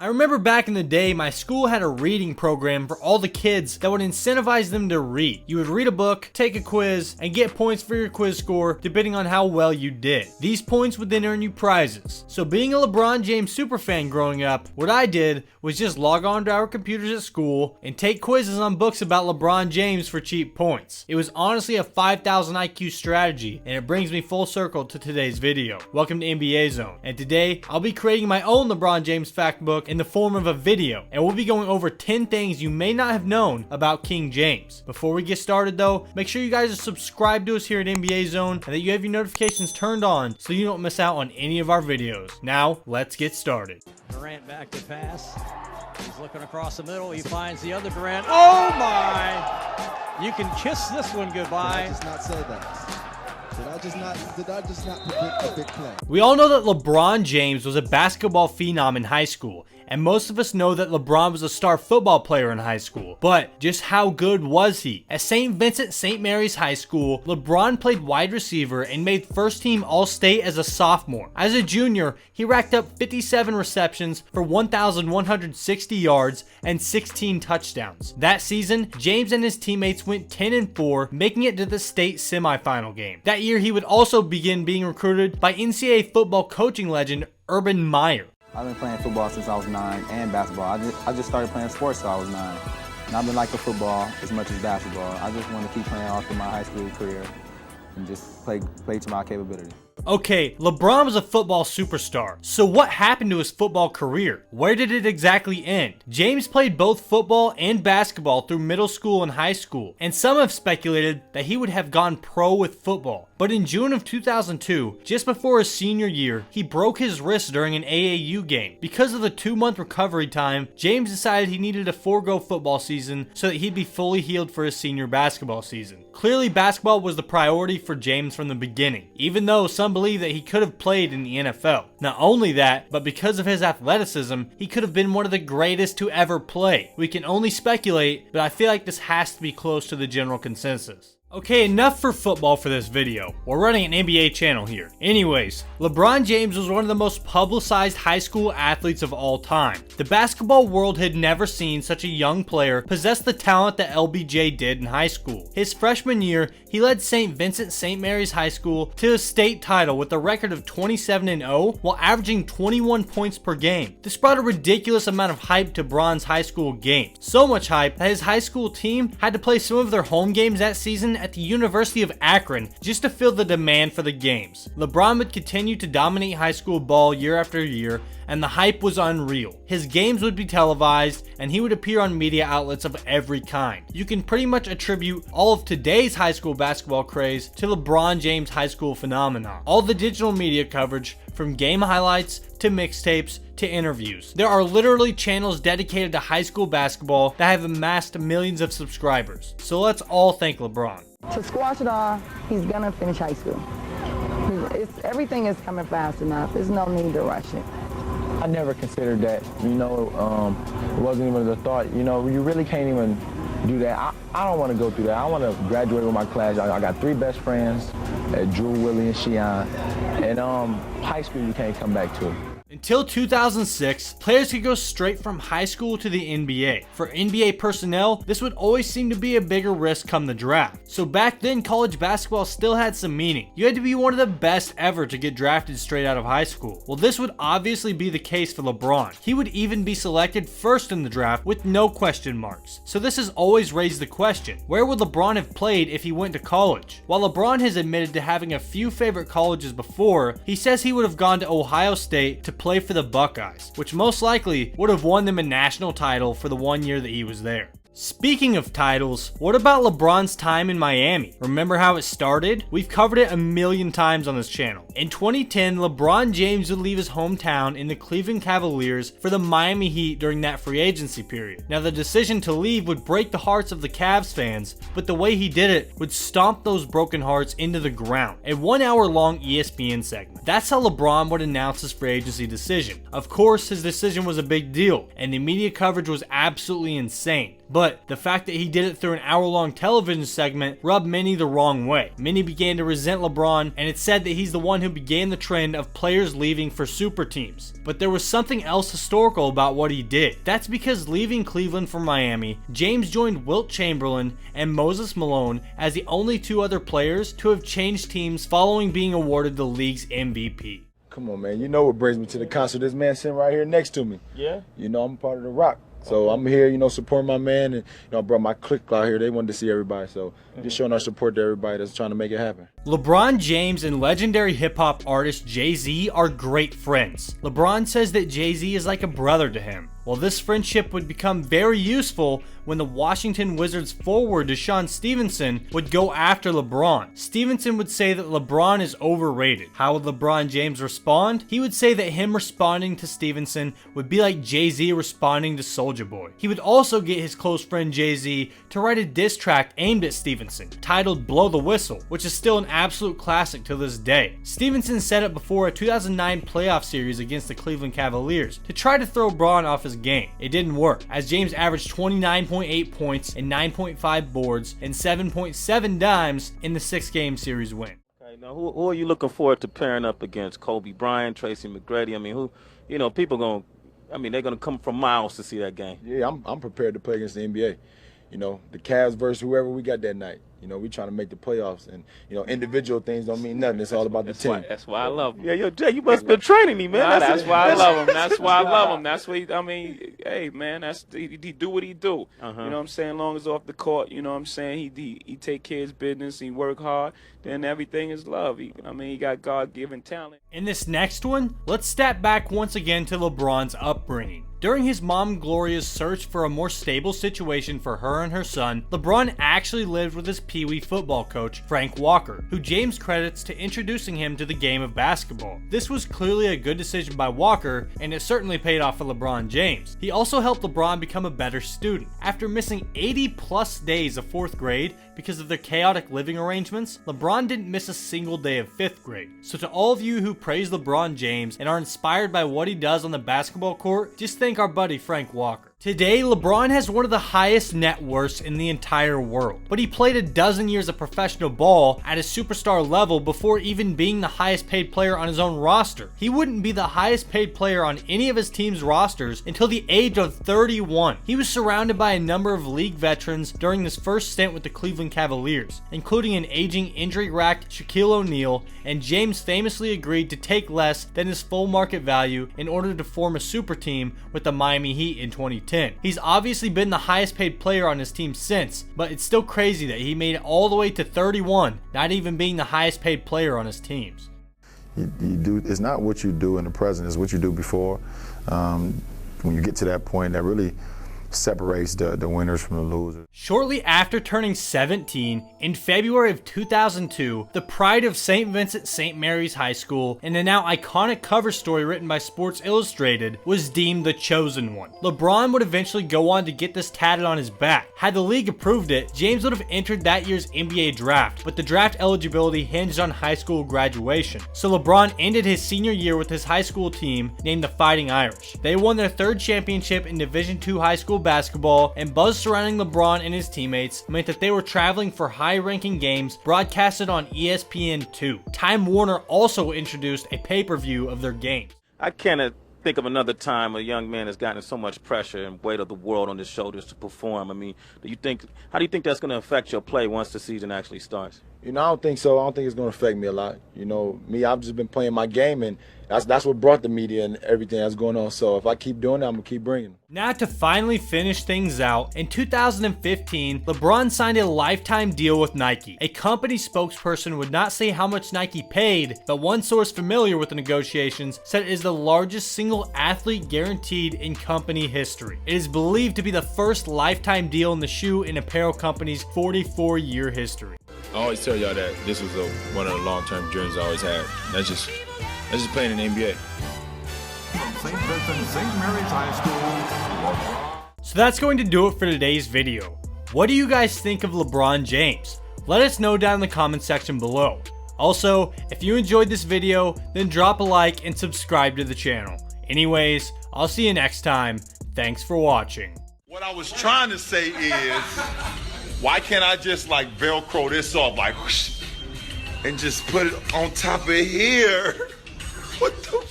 I remember back in the day, my school had a reading program for all the kids that would incentivize them to read. You would read a book, take a quiz, and get points for your quiz score depending on how well you did. These points would then earn you prizes. So being a LeBron James superfan growing up, what I did was just log on to our computers at school and take quizzes on books about LeBron James for cheap points. It was honestly a 5,000 IQ strategy, and it brings me full circle to today's video. Welcome to NBA Zone, and today I'll be creating my own LeBron James fact book in the form of a video, and we'll be going over 10 things you may not have known about King James. Before we get started though, make sure you guys are subscribed to us here at NBA Zone and that you have your notifications turned on so you don't miss out on any of our videos. Now, let's get started. Durant back to pass. He's looking across the middle. He finds the other Durant. Oh my! You can kiss this one goodbye. Did I just not say that? Did I just not predict a big play? We all know that LeBron James was a basketball phenom in high school, and most of us know that LeBron was a star football player in high school. But just how good was he? At St. Vincent St. Mary's High School, LeBron played wide receiver and made first team All-State as a sophomore. As a junior, he racked up 57 receptions for 1,160 yards and 16 touchdowns. That season, James and his teammates went 10-4, making it to the state semifinal game. That year, he would also begin being recruited by NCAA football coaching legend Urban Meyer. I've been playing football since I was 9 and basketball. I just started playing sports since I was 9. And I've been liking football as much as basketball. I just want to keep playing all through my high school career and just play to my capability. Okay, LeBron was a football superstar. So what happened to his football career? Where did it exactly end? James played both football and basketball through middle school and high school, and some have speculated that he would have gone pro with football. But in June of 2002, just before his senior year, he broke his wrist during an AAU game. Because of the 2-month recovery time, James decided he needed to forego football season so that he'd be fully healed for his senior basketball season. Clearly, basketball was the priority for James from the beginning, even though some believe that he could have played in the NFL. Not only that, but because of his athleticism, he could have been one of the greatest to ever play. We can only speculate, but I feel like this has to be close to the general consensus. Okay, enough for football for this video. We're running an NBA channel here. Anyways, LeBron James was one of the most publicized high school athletes of all time. The basketball world had never seen such a young player possess the talent that LBJ did in high school. His freshman year, he led St. Vincent St. Mary's High School to a state title with a record of 27-0 while averaging 21 points per game. This brought a ridiculous amount of hype to Bron's high school games. So much hype that his high school team had to play some of their home games that season at the University of Akron just to fill the demand for the games. LeBron would continue to dominate high school ball year after year, and the hype was unreal. His games would be televised, and he would appear on media outlets of every kind. You can pretty much attribute all of today's high school basketball craze to LeBron James' high school phenomenon. All the digital media coverage, from game highlights to mixtapes to interviews. There are literally channels dedicated to high school basketball that have amassed millions of subscribers. So let's all thank LeBron. To squash it all, he's gonna finish high school. Everything is coming fast enough. There's no need to rush it. I never considered that, it wasn't even the thought, you really can't even do that. I don't want to go through that. I want to graduate with my class. I got 3 best friends, Drew, Willie, and Shion, and high school you can't come back to. Until 2006, players could go straight from high school to the NBA. For NBA personnel, this would always seem to be a bigger risk come the draft. So back then, college basketball still had some meaning. You had to be one of the best ever to get drafted straight out of high school. Well, this would obviously be the case for LeBron. He would even be selected first in the draft with no question marks. So this has always raised the question, where would LeBron have played if he went to college? While LeBron has admitted to having a few favorite colleges before, he says he would have gone to Ohio State to play for the Buckeyes, which most likely would have won them a national title for the 1 year that he was there. Speaking of titles, what about LeBron's time in Miami? Remember how it started? We've covered it a million times on this channel. In 2010, LeBron James would leave his hometown in the Cleveland Cavaliers for the Miami Heat during that free agency period. Now, the decision to leave would break the hearts of the Cavs fans, but the way he did it would stomp those broken hearts into the ground. A 1-hour-long ESPN segment. That's how LeBron would announce his free agency decision. Of course, his decision was a big deal, and the media coverage was absolutely insane. But the fact that he did it through an hour-long television segment rubbed many the wrong way. Many began to resent LeBron, and it's said that he's the one who began the trend of players leaving for super teams. But there was something else historical about what he did. That's because leaving Cleveland for Miami, James joined Wilt Chamberlain and Moses Malone as the only two other players to have changed teams following being awarded the league's MVP. Come on, man. You know what brings me to the concert? This man sitting right here next to me. Yeah? You know, I'm part of the Rock. So I'm here, you know, supporting my man. And, you know, I brought my clique out here. They wanted to see everybody. So just showing our support to everybody that's trying to make it happen. LeBron James and legendary hip-hop artist Jay-Z are great friends. LeBron says that Jay-Z is like a brother to him. Well, this friendship would become very useful when the Washington Wizards forward Deshaun Stevenson would go after LeBron. Stevenson would say that LeBron is overrated. How would LeBron James respond? He would say that him responding to Stevenson would be like Jay-Z responding to Soulja Boy. He would also get his close friend Jay-Z to write a diss track aimed at Stevenson, titled Blow the Whistle, which is still an absolute classic to this day. Stevenson set up before a 2009 playoff series against the Cleveland Cavaliers to try to throw Bron off his game. It didn't work, as James averaged 29.8 points and 9.5 boards and 7.7 dimes in the 6-game series win. Okay, now who are you looking forward to pairing up against? Kobe Bryant, Tracy McGrady? I mean, who, you know, people they're gonna come from miles to see that game. Yeah, I'm prepared to play against the NBA. You know, the Cavs versus whoever we got that night. You know, we trying to make the playoffs, and you know, individual things don't mean nothing. It's all about the team. That's why I love him. Yeah, yo, Jay, you must have been training him, man. Nah, that's why I love him. That's why I love him. That's what I mean, hey, man, he do what he do. You know what I'm saying? Long as off the court, you know what I'm saying? He take care of his business. He work hard. Then everything is love. He got God-given talent. In this next one, let's step back once again to LeBron's upbringing. During his mom Gloria's search for a more stable situation for her and her son, LeBron actually lived with his Pee-wee football coach, Frank Walker, who James credits to introducing him to the game of basketball. This was clearly a good decision by Walker, and it certainly paid off for LeBron James. He also helped LeBron become a better student. After missing 80+ days of 4th grade because of their chaotic living arrangements, LeBron didn't miss a single day of 5th grade. So to all of you who praise LeBron James and are inspired by what he does on the basketball court, just thank our buddy Frank Walker. Today, LeBron has one of the highest net worths in the entire world, but he played a dozen years of professional ball at a superstar level before even being the highest paid player on his own roster. He wouldn't be the highest paid player on any of his team's rosters until the age of 31. He was surrounded by a number of league veterans during his first stint with the Cleveland Cavaliers, including an aging injury-racked Shaquille O'Neal, and James famously agreed to take less than his full market value in order to form a super team with the Miami Heat in 2010. He's obviously been the highest paid player on his team since, but it's still crazy that he made it all the way to 31, not even being the highest paid player on his teams. You do, it's not what you do in the present, it's what you do before. When you get to that point, that really separates the winners from the losers. Shortly after turning 17, in February of 2002, the pride of St. Vincent St. Mary's High School and the now iconic cover story written by Sports Illustrated was deemed the chosen one. LeBron would eventually go on to get this tatted on his back. Had the league approved it, James would have entered that year's NBA draft, but the draft eligibility hinged on high school graduation. So LeBron ended his senior year with his high school team named the Fighting Irish. They won their 3rd championship in Division II high school basketball, and buzz surrounding LeBron and his teammates meant that they were traveling for high-ranking games broadcasted on ESPN2. Time Warner also introduced a pay-per-view of their games. I cannot think of another time a young man has gotten so much pressure and weight of the world on his shoulders to perform. I mean, how do you think that's going to affect your play once the season actually starts? You know, I don't think so. I don't think it's going to affect me a lot. You know, me, I've just been playing my game, and that's what brought the media and everything that's going on. So if I keep doing it, I'm going to keep bringing it. Now to finally finish things out, in 2015, LeBron signed a lifetime deal with Nike. A company spokesperson would not say how much Nike paid, but one source familiar with the negotiations said it is the largest single athlete guaranteed in company history. It is believed to be the first lifetime deal in the shoe and apparel company's 44-year history. I always tell y'all that this was one of the long-term dreams I always had. That's just playing in the NBA. From St. Vincent St. Mary's High School. So that's going to do it for today's video. What do you guys think of LeBron James? Let us know down in the comment section below. Also, if you enjoyed this video, then drop a like and subscribe to the channel. Anyways, I'll see you next time. Thanks for watching. What I was trying to say is, why can't I just like Velcro this off, like, whoosh, and just put it on top of here? What the